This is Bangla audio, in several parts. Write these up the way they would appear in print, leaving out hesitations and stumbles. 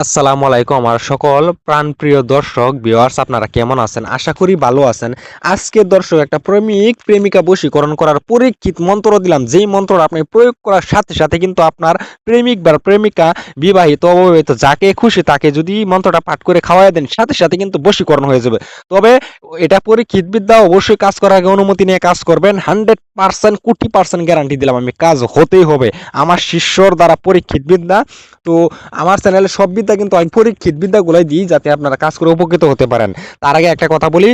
আসসালামু আলাইকুম আমার সকল প্রাণপ্রিয় দর্শক ভিউয়ার্স, আপনারা কেমন আছেন? আশা করি ভালো আছেন। আজকে দর্শক একটা প্রেমিক প্রেমিকা বশীকরণ করার পরীক্ষিত মন্ত্র দিলাম, যেই মন্ত্রটা আপনি প্রয়োগ করার সাথে সাথে কিন্তু আপনার প্রেমিক বা প্রেমিকা, বিবাহিত অবিবাহিত যাকে খুশি তাকে যদি মন্ত্রটা পাঠ করে খাওয়াই দেন, সাথে সাথে কিন্তু বশীকরণ হয়ে যাবে। তবে এটা পরীক্ষিত বিদ্যা, অবশ্যই কাজ করার আগে অনুমতি নিয়ে কাজ করবেন। 100% কোটি পার্সেন্ট গ্যারান্টি দিলাম আমি, কাজ হতেই হবে। আমার শিষ্যর দ্বারা পরীক্ষিত বিদ্যা। তো আমার চ্যানেলে সব বিদ্যা কিন্তু আমি পরীক্ষিত বিদ্যাগুলাই দিই, যাতে আপনারা কাজ করে উপকৃত হতে পারেন। তার আগে একটা কথা বলি,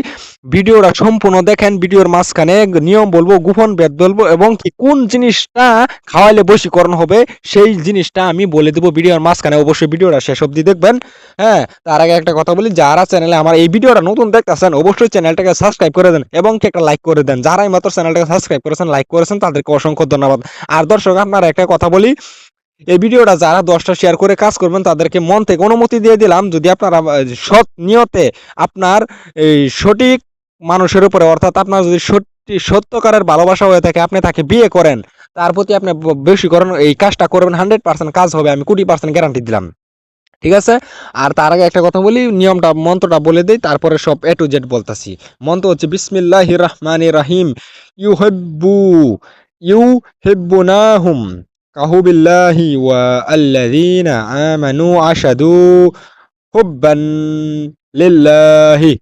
ভিডিওটা সম্পূর্ণ দেখেন। ভিডিওর মাঝখানে নিয়ম বলবো, গোপন বেদ বলবো, এবং কি কোন জিনিসটা খাওয়াইলে বশীকরণ হবে সেই জিনিসটা আমি বলে দেবো ভিডিওর মাঝখানে। অবশ্যই ভিডিওটা শেষ অবধি দেখবেন। হ্যাঁ, তার আগে একটা কথা বলি, যারা চ্যানেলে আমার এই ভিডিওটা নতুন দেখতেছেন অবশ্যই চ্যানেলটাকে সাবস্ক্রাইব করে দেন এবং কি একটা লাইক করে দেন। যারাই মাত্র চ্যানেলটাকে সাবস্ক্রাইব করেছেন, লাইক করেছেন, তাদেরকে অসংখ্য ধন্যবাদ। আর দর্শক, আপনারা একটা কথা বলি, এই ভিডিওটা যারা 10টা শেয়ার করে কাজ করবেন তাদেরকে মন থেকে অনুমতি দিয়ে দিলাম, যদি আপনারা সৎ নিয়তে আপনার এই সঠিক মানুষের উপরে, অর্থাৎ আপনার যদি সত্যকারের ভালোবাসা হয়ে থাকে, আপনি তাকে বিয়ে করেন, তার প্রতি আপনি বেশি করেন, এই কাজটা করবেন, 100% কাজ হবে, আমি কোটি পার্সেন্ট গ্যারান্টি দিলাম। ঠিক আছে? আর তার আগে একটা কথা বলি, নিয়মটা মন্ত্রটা বলে দেই, তারপরে সব এ টু জেড বলতাছি। মন্ত্র হচ্ছে বিসমিল্লাহির রহমানির রহিম। ইউহিব্বু ইউহিব্বুনাহুম কাহু বিল্লাহি ওয়া আল্লাযীনা আমানু আশাদু হুব্বান লিল্লাহি।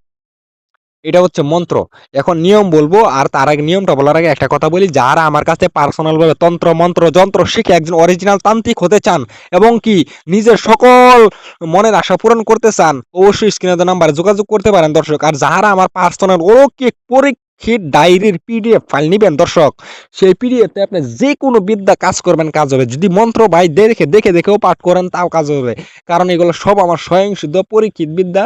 এটা হচ্ছে মন্ত্র। এখন নিয়ম বলবো, আর তার আগে নিয়মটা বলার আগে একটা কথা বলি, যারা আমার কাছে পার্সোনাল ভাবে তন্ত্র মন্ত্র যন্ত্র শিখে একজন অরিজিনাল তান্ত্রিক হতে চান এবং কি নিজের সকল মনের আশা পূরণ করতে চান, অবশ্যই স্ক্রিনে দেওয়া নাম্বারে যোগাযোগ করতে পারেন দর্শক। আর যারা আমার পার্সোনাল অলৌকিক পরীক্ষিত ডায়েরির পিডিএফ ফাইল নিবেন দর্শক, সেই পিডিএফে আপনি যে কোনো বিদ্যা কাজ করবেন, কাজ হবে। যদি মন্ত্র ভাই দেখে দেখে দেখেও পাঠ করেন, তাও কাজ হবে। কারণ এগুলো সব আমার স্বয়ংসিদ্ধ পরীক্ষিত বিদ্যা,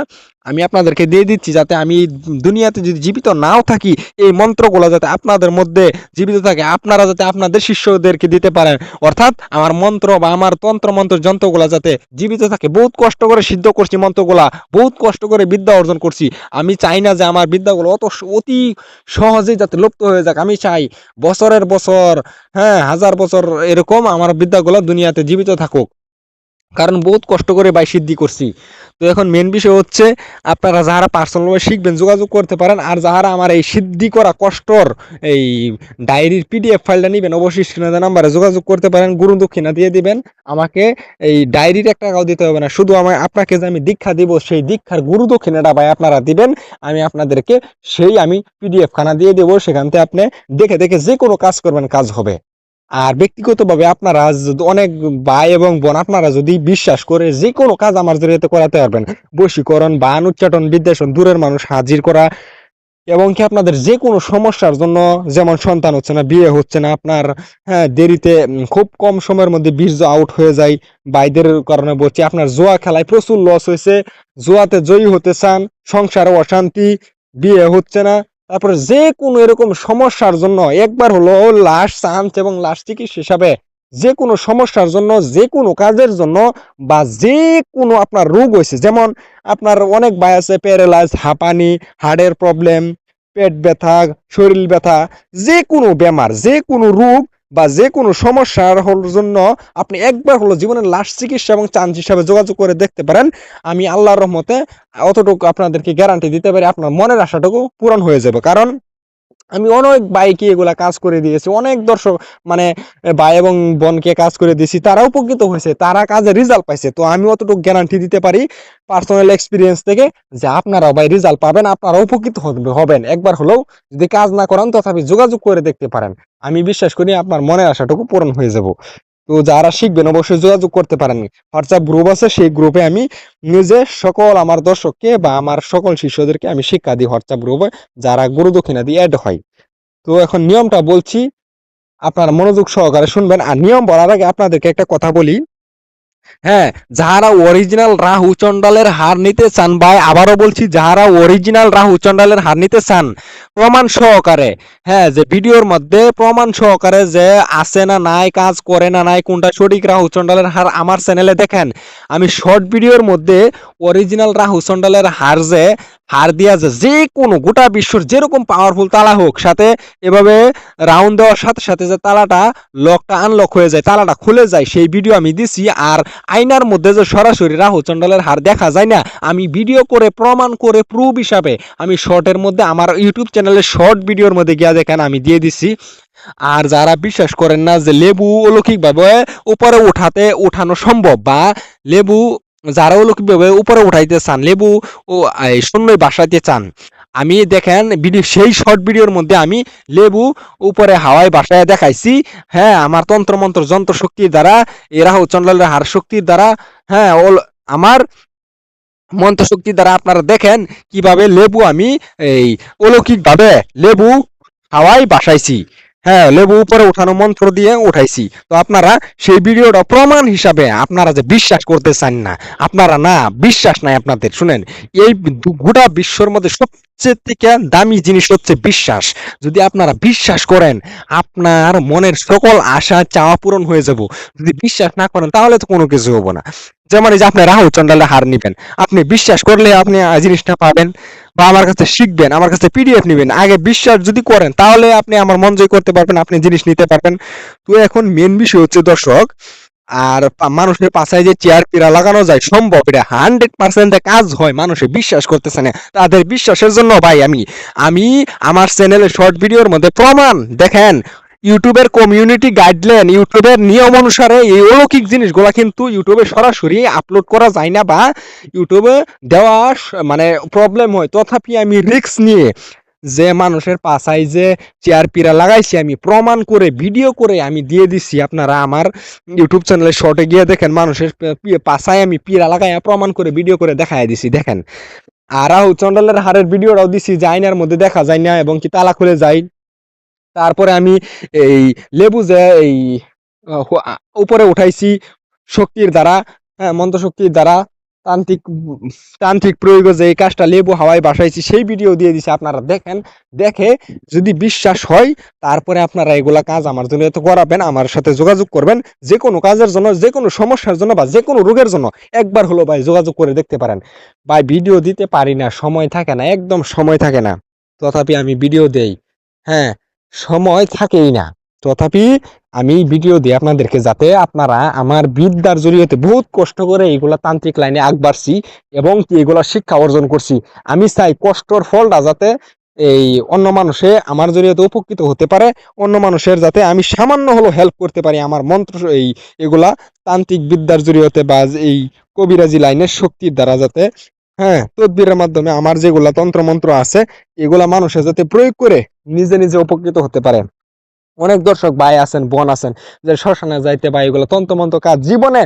আমি আপনাদেরকে দিয়ে দিচ্ছি, যাতে আমি দুনিয়াতে যদি জীবিত নাও থাকি, এই মন্ত্রগুলো যাতে আপনাদের মধ্যে জীবিত থাকে, আপনারা যাতে আপনাদের শিষ্যদেরকে দিতে পারেন। অর্থাৎ আমার মন্ত্র বা আমার তন্ত্র মন্ত্র যন্ত্রগুলো যাতে জীবিত থাকে। বহুত কষ্ট করে সিদ্ধ করছি মন্ত্রগুলা, বহুত কষ্ট করে বিদ্যা অর্জন করছি। আমি চাই না যে আমার বিদ্যাগুলো অতি সহজেই যাতে লুপ্ত হয়ে যাক। আমি চাই বছরের বছর, হ্যাঁ, হাজার বছর এরকম আমার বিদ্যাগুলো দুনিয়াতে জীবিত থাকুক, কারণ বহুত কষ্ট করে বাই সিদ্ধি করছি। তো এখন মেন বিষয় হচ্ছে, আপনারা যারা পার্সোনালভাবে শিখবেন যোগাযোগ করতে পারেন। আর যারা আমার এই সিদ্ধি করা কষ্টর এই ডায়েরির পিডিএফ ফাইলটা নেবেন, অবশ্যই স্ক্রিনে দেওয়া নাম্বারে যোগাযোগ করতে পারেন। গুরু দক্ষিণা দিয়ে দিবেন আমাকে। এই ডায়েরির একটা টাকাও দিতে হবে না, শুধু আপনাকে যে আমি দীক্ষা দিব, সেই দীক্ষার গুরু দক্ষিণাটা ভাই আপনারা দিবেন। আমি আপনাদেরকে আমি পিডিএফ খানা দিয়ে দেবো, সেখান থেকে আপনি দেখে দেখে যে কোনো কাজ করবেন, কাজ হবে। আর ব্যক্তিগতভাবে আপনারা যদি অনেক ভাই এবং বোন, আপনারা যদি বিশ্বাস করে যে কোনো কাজ আমার জড়িয়ে করাতে পারবেন, বশীকরণ, বান উচ্চাটন, বিদ্বেষণ, দূরের মানুষ হাজির করা, এবং কি আপনাদের যে কোনো সমস্যার জন্য, যেমন সন্তান হচ্ছে না, বিয়ে হচ্ছে না আপনার, হ্যাঁ, দেরিতে খুব কম সময়ের মধ্যে বীর্য আউট হয়ে যায়, ভাইদের কারণে বলছি, আপনার জুয়া খেলায় প্রচুর লস হয়েছে, জুয়াতে জয়ী হতে চান, সংসারে অশান্তি, বিয়ে হচ্ছে না, তারপরে যে কোনো এরকম সমস্যার জন্য একবার হলো লাস্ট চান্স এবং লাস্ট চিকিৎসা হিসাবে, যে কোনো সমস্যার জন্য, যে কোনো কাজের জন্য, বা যে কোনো আপনার রোগ হয়েছে, যেমন আপনার অনেক ভাই আছে প্যারালাইজ, হাঁপানি, হার্টের প্রবলেম, পেট ব্যথা, শরীর ব্যথা, যে কোনো বেমার, যে কোনো রোগ বা যে কোনো সমস্যার জন্য আপনি একবার হলো জীবনের লাস্ট চিকিৎসা এবং চান্স হিসাবে যোগাযোগ করে দেখতে পারেন। আমি আল্লাহর রহমতে অতটুকু আপনাদেরকে গ্যারান্টি দিতে পারি, আপনার মনের আশাটুকু পূরণ হয়ে যাবে। কারণ আমি অনেক বাইকে এগুলা কাজ করে দিয়েছি, অনেক দর্শক মানে ভাই এবং বোনকে কাজ করে দিয়েছি, তারা উপকৃত হয়েছে, তারা কাজে রেজাল্ট পাইছে। তো আমি অতটুকু গ্যারান্টি দিতে পারি পার্সোনাল এক্সপিরিয়েন্স থেকে, যে আপনারাও ভাই রেজাল্ট পাবেন, আপনারা উপকৃত হবেন। একবার হলেও যদি কাজ না করেন, তথাপি যোগাযোগ করে দেখতে পারেন। আমি বিশ্বাস করি আপনার মনের আশাটুকু পূরণ হয়ে যাব। তো যারা শিখবেন অবশ্যই যোগাযোগ করতে পারেন। হোয়াটসঅ্যাপ গ্রুপ আছে, সেই গ্রুপে আমি নিজে সকল আমার দর্শককে বা আমার সকল শিষ্যদেরকে আমি শিক্ষা দিই হোয়াটসঅ্যাপ গ্রুপে, যারা গুরু দক্ষিণা দিয়ে অ্যাড হয়। তো এখন নিয়মটা বলছি, আপনারা মনোযোগ সহকারে শুনবেন। আর নিয়ম বলার আগে আপনাদেরকে একটা কথা বলি, হ্যাঁ, যারা অরিজিনাল রাহু চন্ডালের হার নিতে চান, ভাই আবারও বলছি, যারা অরিজিনাল রাহু চন্ডালের হার নিতে চান প্রমাণ সহকারে, হ্যাঁ, যে ভিডিওর মধ্যে প্রমাণ সহকারে যে আছে না নাই, কাজ করে না নাই, কোনটা সঠিক রাহু চন্ডালের হার, আমার চ্যানেলে দেখেন। আমি শর্ট ভিডিওর মধ্যে অরিজিনাল রাহু চন্ডালের হার যে হার দিয়া যে কোনো গোটা বিশ্বর যেরকম পাওয়ারফুল তালা হোক, সাথে এভাবে রাউন্ড দেওয়ার সাথে সাথে যে তালাটা লকটা আনলক হয়ে যায়, তালাটা খুলে যায়, সেই ভিডিও আমি দিছি। আর আয়নার মধ্যে যে সরাসরি রাহু চন্ডালের হার দেখা যায় না, আমি ভিডিও করে প্রমাণ করে প্রুফ হিসাবে আমি শর্টের মধ্যে আমার ইউটিউব চ্যানেলে শর্ট ভিডিওর মধ্যে গিয়া দেখেন আমি দিয়ে দিছি। আর যারা বিশ্বাস করেন না যে লেবু অলৌকিকভাবে উপরে উঠানো সম্ভব, বা লেবু যারা অলৌকিকভাবে উপরে উঠাইতে চান, লেবু ও শূন্যই বাসাইতে চান, আমি দেখেন ভিডিও সেই শর্ট ভিডিওর মধ্যে আমি লেবু উপরে হাওয়ায় বাসায় দেখাইছি। হ্যাঁ, আমার তন্ত্রমন্ত্র যন্ত্র শক্তির দ্বারা, এরা চন্ডালের হার শক্তির দ্বারা, হ্যাঁ আমার মন্ত্র শক্তির দ্বারা আপনারা দেখেন কিভাবে লেবু আমি এই অলৌকিকভাবে লেবু হাওয়ায় বাসাইছি। হ্যাঁ, লেবু উপরে উঠানো মন্ত্র দিয়ে উঠাইছি। তো আপনারা সেই ভিডিওটা প্রমাণ হিসাবে, আপনারা যে বিশ্বাস করতে চান না, আপনারা না বিশ্বাস নাই আপনাদের, শুনেন, এই গোটা বিশ্বর মধ্যে সবচেয়ে থেকে দামি জিনিস হচ্ছে বিশ্বাস। যদি আপনারা বিশ্বাস করেন, আপনার মনের সকল আশা চাওয়া পূরণ হয়ে যাব। যদি বিশ্বাস না করেন তাহলে তো কোনো কিছু হবো না। যেমন এই যে আপনি রাহু চন্ডালে হার নিবেন, আপনি বিশ্বাস করলে আপনি জিনিসটা পাবেন, বা আমার কাছে শিখবেন, আমার কাছে পিডিএফ নেবেন। আগে বিশ্বাস যদি করেন তাহলে আপনি আমার মন জয় করতে পারবেন, আপনি জিনিস নিতে পারবেন। তো এখন মেন বিষয় হচ্ছে দর্শক, আর মানুষের পাশায় যে চেয়ার পিরা লাগানো যায় সম্ভব, এটা 100% কাজ হয়, মানুষে বিশ্বাস করতেছে না। তাদের বিশ্বাসের জন্য ভাই আমি আমার চ্যানেলে শর্ট ভিডিওর মধ্যে প্রমাণ দেখেন, ইউটিউবের কমিউনিটি গাইডলাইন, ইউটিউবের নিয়ম অনুসারে এই অলৌকিক জিনিসগুলা কিন্তু ইউটিউবে সরাসরি আপলোড করা যায় না, বা ইউটিউবে দেওয়া মানে প্রবলেম হয়। তথাপি আমি রিস্ক নিয়ে যে মানুষের পাশায় যে চেয়ার পিরা লাগাইছি, আমি প্রমাণ করে ভিডিও করে আমি দিয়ে দিচ্ছি। আপনারা আমার ইউটিউব চ্যানেলে শর্টে গিয়ে দেখেন, মানুষের পাশায় আমি পিরা লাগাই প্রমাণ করে ভিডিও করে দেখাই দিছি, দেখেন। আর রাহু চন্ডালের হারের ভিডিওটাও দিছি যে আয়নার মধ্যে দেখা যায় না এবং কি তালা খুলে যায়। তারপরে আমি এই লেবু যে এই উপরে উঠাইছি শক্তির দ্বারা, হ্যাঁ, মন্ত্র শক্তির দ্বারা, তান্ত্রিক তান্ত্রিক প্রয়োগে যে এই কাজটা লেবু হাওয়ায় বাসাইছি সেই ভিডিও দিয়ে দিছি। আপনারা দেখেন, দেখে যদি বিশ্বাস হয় তারপরে আপনারা এগুলা কাজ আমার জন্য তো করাবেন, আমার সাথে যোগাযোগ করবেন। যে কোনো কাজের জন্য, যে কোনো সমস্যার জন্য, বা যে কোনো রোগের জন্য একবার হলো ভাই যোগাযোগ করে দেখতে পারেন। ভাই ভিডিও দিতে পারি না, সময় থাকে না, একদম সময় থাকে না, তথাপি আমি ভিডিও দেই। হ্যাঁ, সময় থাকেই না, তথাপি আমি ভিডিও দিই আপনাদেরকে, যাতে আপনারা আমার বিদ্যার জড়িয়েতে বহুত কষ্ট করে এইগুলা তান্ত্রিক লাইনে আগ বাড়ছি এবং কি এগুলা শিক্ষা অর্জন করছি। আমি চাই কষ্টর ফলটা যাতে এই অন্য মানুষে আমার জড়িয়েতে উপকৃত হতে পারে, অন্য মানুষের যাতে আমি সামান্য হলো হেল্প করতে পারি আমার মন্ত্র এই এগুলা তান্ত্রিক বিদ্যার জড়িয়েতে, বা এই কবিরাজি লাইনের শক্তির দ্বারা, যাতে, হ্যাঁ, তদবিরের মাধ্যমে আমার যেগুলা তন্ত্র মন্ত্র আছে এগুলা মানুষের যাতে প্রয়োগ করে নিজে নিজে উপকৃত হতে পারে। অনেক দর্শক ভাই আছেন, বোন আছেন, যে শ্মশানে যাইতে বা এগুলো তন্ত্রমন্ত্র কাজ জীবনে,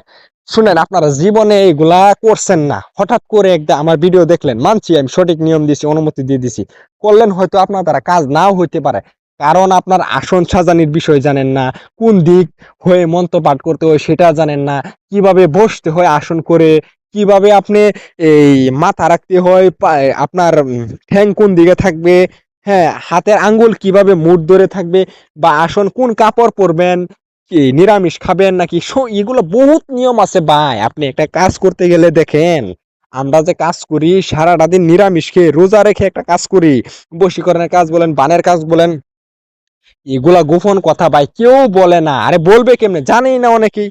শুনেন, আপনারা জীবনে এইগুলা করছেন না, হঠাৎ করে একটা আমার ভিডিও দেখলেন, মানছি আমি সঠিক নিয়ম দিছি, অনুমতি দিয়ে দিছি, করলেন, হয়তো আপনার দ্বারা কাজ নাও হইতে পারে, কারণ আপনার আসন সাজানির বিষয় জানেন না, কোন দিক হয়ে মন্ত্র পাঠ করতে হয় সেটা জানেন না, কিভাবে বসতে হয় আসন করে, কিভাবে আপনি এই মাথা রাখতে হয়, আপনার ঠ্যাং কোন দিকে থাকবে, হ্যাঁ, হাতের আঙ্গুল কিভাবে মুঠ ধরে থাকবে, বা আসন কোন কাপড় পরবেন, কি নিরামিষ খাবেন নাকি, এগুলো বহুত নিয়ম আছে ভাই। আপনি একটা কাজ করতে গেলে দেখেন, আমরা যে কাজ করি সারাটা দিন নিরামিষ খেয়ে রোজা রেখে একটা কাজ করি, বশীকরণের কাজ বলেন, বানের কাজ বলেন, এগুলা গোপন কথা ভাই, কেউ বলে না। আরে বলবে কেমনে, জানেই না অনেকেই।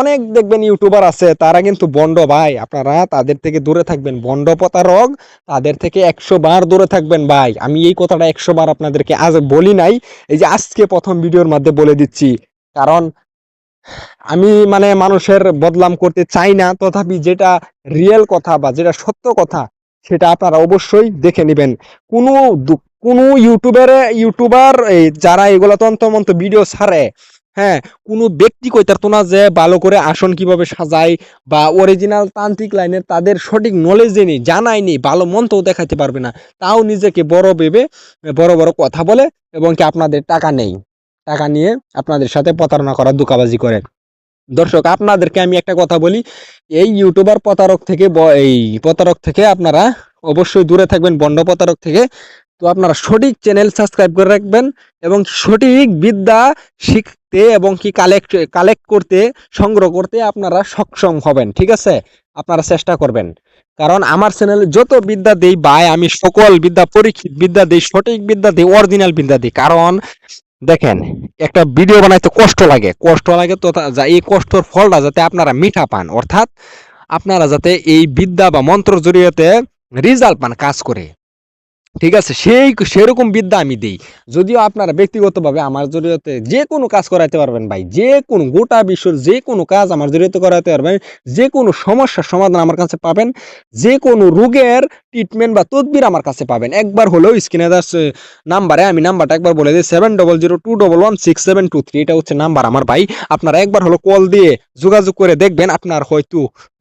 অনেক দেখবেন ইউটিউবার আছে তারা কিন্তু বন্ড ভাই, আপনারা তাদের থেকে দূরে থাকবেন, বন্ড প্রতারক, তাদের থেকে 100 বার দূরে থাকবেন ভাই। আমি এই কথাটা 100 বার আপনাদেরকে আজ বলি নাই, এই যে আজকে প্রথম ভিডিওর মধ্যে বলে দিচ্ছি, কারণ আমি মানে মানুষের বদনাম করতে চাই না, তথাপি যেটা রিয়েল কথা বা যেটা সত্য কথা সেটা আপনারা অবশ্যই দেখে নেবেন। কোনো কোনো ইউটিউবার এই যারা এগুলা তন্ত্রমন্ত্র ভিডিও ছাড়ে, হ্যাঁ, কোনো ব্যক্তি কইতারতো না যে ভালো করে আসন কিভাবে সাজায়, বা অরিজিনাল তান্ত্রিক লাইনের তাদের সঠিক নলেজ নেই, জানাই নেই, ভালো মন্ত্রও দেখাতে পারবে না, তাও নিজেকে বড় ভেবে বড় বড় কথা বলে, এবং কি আপনাদের টাকা নেই, টাকা নিয়ে আপনাদের সাথে প্রতারণা করার ধোঁকাবাজি করে। দর্শক আপনাদেরকে আমি একটা কথা বলি, এই ইউটিউবার প্রতারক থেকে এই প্রতারক থেকে আপনারা অবশ্যই দূরে থাকবেন, বন্ড প্রতারক থেকে। তো আপনারা সঠিক চ্যানেল সাবস্ক্রাইব করে রাখবেন এবং সঠিক বিদ্যা শিখতে এবং কি কালেক্ট করতে, সংগ্রহ করতে আপনারা সক্ষম হবেন, ঠিক আছে? আপনারা চেষ্টা করবেন, কারণ আমার চ্যানেলে যত বিদ্যা দেই ভাই, আমি সকল বিদ্যা, পরীক্ষিত বিদ্যা দেই, সঠিক বিদ্যা দেই, অরিজিনাল বিদ্যা দিই। কারণ দেখেন, একটা ভিডিও বানাইতে কষ্ট লাগে তো এই কষ্টর ফলটা যাতে আপনারা মিঠা পান, অর্থাৎ আপনারা যাতে এই বিদ্যা বা মন্ত্র জড়িয়েতে রেজাল্ট পান কাজ করে। ঠিক আছে, সেরকম বিদ্যা আমি দেই। যদিও আপনারা ব্যক্তিগতভাবে আমার জরিয়তে যে কোনো কাজ করাইতে পারবেন ভাই, যে কোনো গোটা বিশ্বর যে কোনো কাজ আমার জরিয়তে করাইতে পারবেন, যে কোনো সমস্যার সমাধান আমার কাছে পাবেন, যে কোনো রোগের ট্রিটমেন্ট বা তদবির আমার কাছে পাবেন। একবার হলেও স্ক্রিনে নাম্বারে, আমি নাম্বারটা একবার বলে দিই, 7002116723, এটা হচ্ছে নাম্বার আমার ভাই। আপনারা একবার হলো কল দিয়ে যোগাযোগ করে দেখবেন, আপনার হয়তো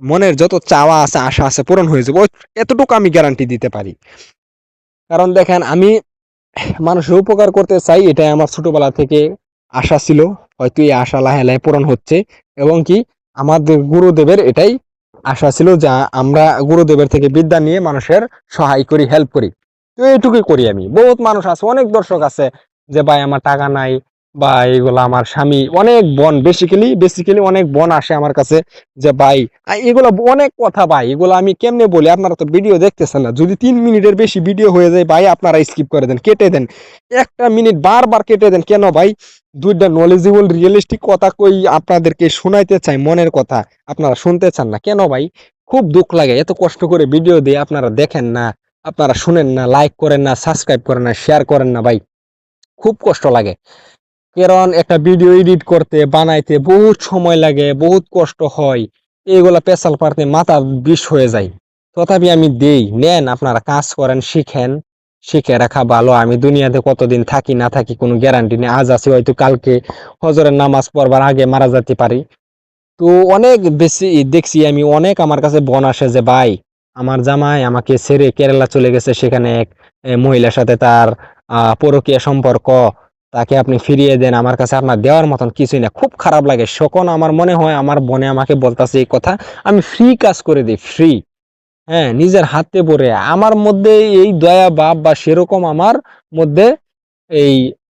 মনের যত চাওয়া আছে, আশা আছে, পূরণ হয়ে যাবে। এতটুকু আমি গ্যারান্টি দিতে পারি। কারণ দেখেন, আমি মানুষের উপকার করতে চাই, এটাই আমার ছোটবেলা থেকে আশা ছিল। হয়তো এই আশা লাহে লাহে পূরণ হচ্ছে। এবং কি, আমাদের গুরুদেবের এটাই আশা ছিল যে আমরা গুরুদেবের থেকে বিদ্যা নিয়ে মানুষের সহায় করি, হেল্প করি। তো এইটুকুই করি আমি। বহুত মানুষ আছে, অনেক দর্শক আছে যে ভাই আমার টাকা নাই, বা এইগুলো আমার স্বামী, অনেক বোন, বেসিক্যালি অনেক বোন আসে আমার কাছে যে ভাই এগুলো অনেক কথা ভাই, এগুলো আমি কেমনে বলি, আপনারা তো ভিডিও দেখতেছেন না। যদি 3 মিনিটের বেশি ভিডিও হয়ে যায় ভাই, আপনারা স্কিপ করে দেন, কেটে দেন। 1 মিনিট বারবার কেটে দেন কেন ভাই? দুইটা নলেজেবল রিয়েলিস্টিক কথা কই আপনাদেরকে শোনাইতে চাই, মনের কথা, আপনারা শুনতে চান না কেন ভাই? খুব দুঃখ লাগে, এত কষ্ট করে ভিডিও দিয়ে আপনারা দেখেন না, আপনারা শুনেন না, লাইক করেন না, সাবস্ক্রাইব করেন না, শেয়ার করেন না ভাই। খুব কষ্ট লাগে। কারণ একটা ভিডিও এডিট করতে, বানাইতে বহুত সময় লাগে, বহুত কষ্ট হয়। এইগুলা পেশাল পারতে মাথা বিষ হয়ে যায়। তথাপি আমি দেই, নেন আপনারা কাজ করেন, শিখেন। শিখে রাখা ভালো। আমি দুনিয়াতে কতদিন থাকি না থাকি কোনো গ্যারান্টি নেই। আজ আছি, হয়তো কালকে ফজরের নামাজ পড়বার আগে মারা যেতে পারি। তো অনেক বেশি দেখছি আমি, অনেক আমার কাছে বোন আসে যে ভাই আমার জামাই আমাকে ছেড়ে কেরালা চলে গেছে, সেখানে এক মহিলার সাথে তার পরকীয়া সম্পর্ক, তাকে আপনি ফিরিয়ে দেন। আমার কাছে আপনার দেওয়ার মতন কিছুই না। খুব খারাপ লাগে যখন আমার মনে হয় আমার বোনে আমাকে বলতেছে এই কথা, আমি ফ্রি কাজ করে দিই, ফ্রি। হ্যাঁ, নিজের হাতে পড়ে আমার মধ্যে এই দয়া ভাব বা সেরকম আমার মধ্যে এই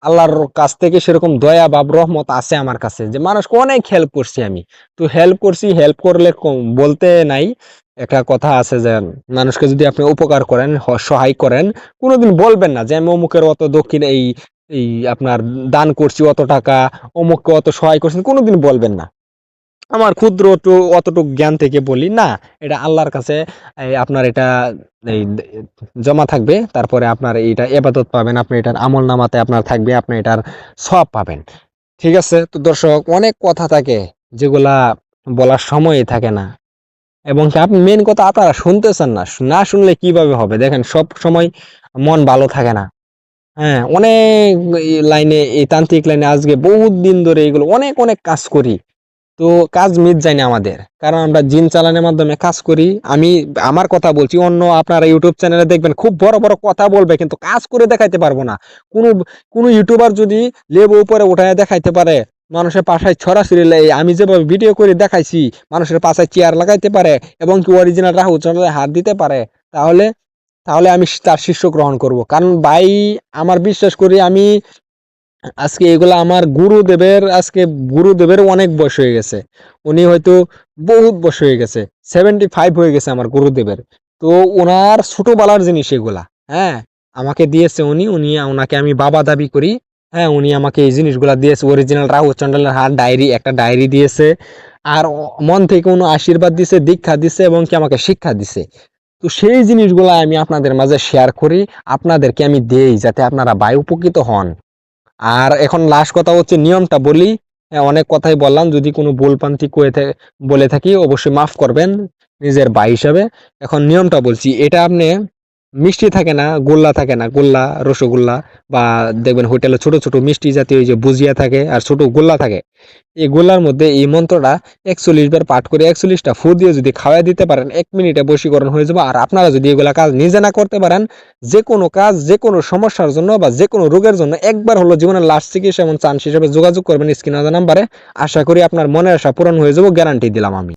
আল্লাহর কাছ থেকে সেরকম দয়া ভাব রহমত আছে আমার কাছে, যে মানুষকে অনেক হেল্প করছি আমি। তো হেল্প করছি, হেল্প করলে বলতে নাই, একটা কথা আছে যে মানুষকে যদি আপনি উপকার করেন, সহায় করেন, কোনোদিন বলবেন না যে আমি অমুকের অত দক্ষিণ এই আপনার দান করছি, অত টাকা অমুককে অত সহায় করছেন, কোনোদিন বলবেন না। আমার ক্ষুদ্র অতটুক জ্ঞান থেকে বলি না, এটা আল্লাহর কাছে আপনার এটা এই জমা থাকবে। তারপরে আপনার এটা ইবাদত পাবেন, আপনি এটার আমল নামাতে আপনার থাকবে, আপনি এটার সওয়াব পাবেন। ঠিক আছে? তো দর্শক, অনেক কথা থাকে যেগুলা বলার সময়ই থাকে না। এবং কি আপনি মেন কথা আপনারা শুনতেছেন না, না শুনলে কিভাবে হবে? দেখেন, সব সময় মন ভালো থাকে না। হ্যাঁ, অনেক লাইনে, এই তান্ত্রিক লাইনে আজকে বহুত দিন ধরে এগুলো অনেক অনেক কাজ করি। তো কাজ মিট যায় না আমাদের, কারণ আমরা জিন চালানোর মাধ্যমে কাজ করি। আমি আমার কথা বলছি, অন্য আপনারা ইউটিউব চ্যানেলে দেখবেন খুব বড় বড় কথা বলবে, কিন্তু কাজ করে দেখাইতে পারবো না। কোনো কোনো ইউটিউবার যদি লেবু উপরে উঠায় দেখাইতে পারে, মানুষের পাশায় ছড়াছড়ি আমি যেভাবে ভিডিও করে দেখাইছি, মানুষের পাশায় চেয়ার লাগাইতে পারে, এবং কি অরিজিনাল রাহু চ্যানেলে হাত দিতে পারে, তাহলে তাহলে আমি তার শিষ্য গ্রহণ করব। কারণ ভাই, আমার বিশ্বাস করি আমি আজকে এগুলা আমার গুরুদেবের অনেক বয়স হয়ে গেছে। উনি হয়তো বহুত বয়স হয়ে গেছে, 75 হয়ে গেছে আমার গুরুদেবের। তো ওনার ছোটবেলার জিনিস এগুলা। হ্যাঁ, আমাকে দিয়েছে উনি, ওনাকে আমি বাবা দাবি করি। হ্যাঁ, উনি আমাকে এই জিনিসগুলা দিয়েছে, অরিজিনাল রাহু চন্ডালের হাত ডায়েরি, একটা ডায়েরি দিয়েছে। আর মন থেকে উনি আশীর্বাদ দিছে, দীক্ষা দিছে, এবং কি আমাকে শিক্ষা দিছে। তো সেই জিনিসগুলা আমি আপনাদের মাঝে শেয়ার করি, আপনাদেরকে আমি দেই, যাতে আপনারা বায়ু উপকৃত হন। আর এখন লাস্ট কথা হচ্ছে, নিয়মটা বলি। অনেক কথাই বললাম, যদি কোনো ভুলভ্রান্তি বলে থাকি অবশ্যই মাফ করবেন নিজের ভাই হিসাবে। এখন নিয়মটা বলছি, এটা আপনি মিষ্টি থাকে না, গোল্লা থাকে না, গোল্লা রসগোল্লা, বা দেখবেন হোটেলে ছোট ছোট মিষ্টি জাতীয় এই যে বুজিয়া থাকে আর ছোট গোল্লা থাকে, এই গোল্লার মধ্যে এই মন্ত্রটা 41 বার পাঠ করে 41টা ফু দিয়ে যদি খাওয়াই দিতে পারেন, 1 মিনিটে বশীকরণ হয়ে যাবে। আর আপনারা যদি এগুলা কাজ নিজে না করতে পারেন, যে কোনো কাজ, যে কোনো সমস্যার জন্য বা যে কোনো রোগের জন্য একবার হলো জীবনের লাস্ট চিকিৎসা এমন চান্স হিসেবে যোগাযোগ করবেন স্ক্রিনে দেওয়া নাম্বারে। আশা করি আপনার মনের আশা পূরণ হয়ে যাবে, গ্যারান্টি দিলাম আমি।